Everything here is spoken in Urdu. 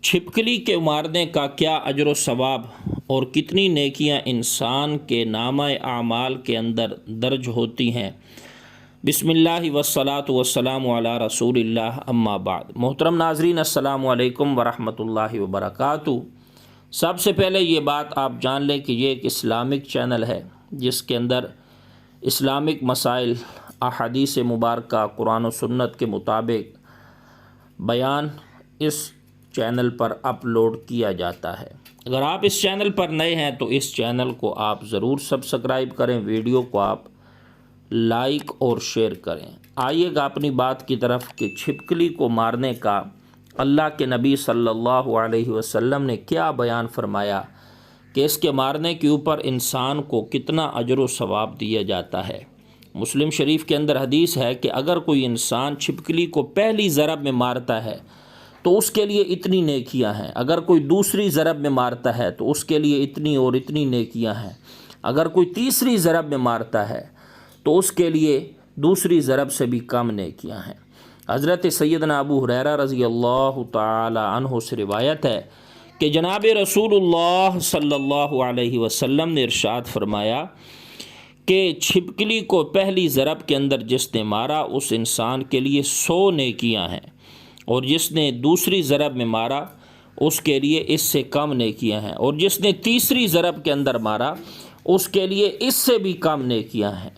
چھپکلی کے مارنے کا کیا اجر و ثواب اور کتنی نیکیاں انسان کے نامہ اعمال کے اندر درج ہوتی ہیں۔ بسم اللہ والصلاۃ والسلام علی رسول اللہ، اما بعد۔ محترم ناظرین، السلام علیکم ورحمۃ اللہ وبرکاتہ۔ سب سے پہلے یہ بات آپ جان لیں کہ یہ ایک اسلامک چینل ہے جس کے اندر اسلامک مسائل، احادیث مبارکہ، قرآن و سنت کے مطابق بیان اس چینل پر اپلوڈ کیا جاتا ہے۔ اگر آپ اس چینل پر نئے ہیں تو اس چینل کو آپ ضرور سبسکرائب کریں، ویڈیو کو آپ لائک اور شیئر کریں۔ آئیے گا اپنی بات کی طرف کہ چھپکلی کو مارنے کا اللہ کے نبی صلی اللہ علیہ وسلم نے کیا بیان فرمایا کہ اس کے مارنے کے اوپر انسان کو کتنا اجر و ثواب دیا جاتا ہے۔ مسلم شریف کے اندر حدیث ہے کہ اگر کوئی انسان چھپکلی کو پہلی ضرب میں مارتا ہے تو اس کے لیے اتنی نیکیاں ہیں، اگر کوئی دوسری ضرب میں مارتا ہے تو اس کے لیے اتنی اور اتنی نیکیاں ہیں، اگر کوئی تیسری ضرب میں مارتا ہے تو اس کے لیے دوسری ضرب سے بھی کم نیکیاں ہیں۔ حضرت سیدنا ابو ہریرہ رضی اللہ تعالی عنہ سے روایت ہے کہ جناب رسول اللہ صلی اللہ علیہ وسلم نے ارشاد فرمایا کہ چھپکلی کو پہلی ضرب کے اندر جس نے مارا اس انسان کے لیے 100 نیکیاں ہیں، اور جس نے دوسری ضرب میں مارا اس کے لیے اس سے کم نیکیاں ہیں، اور جس نے تیسری ضرب کے اندر مارا اس کے لیے اس سے بھی کم نیکیاں ہیں۔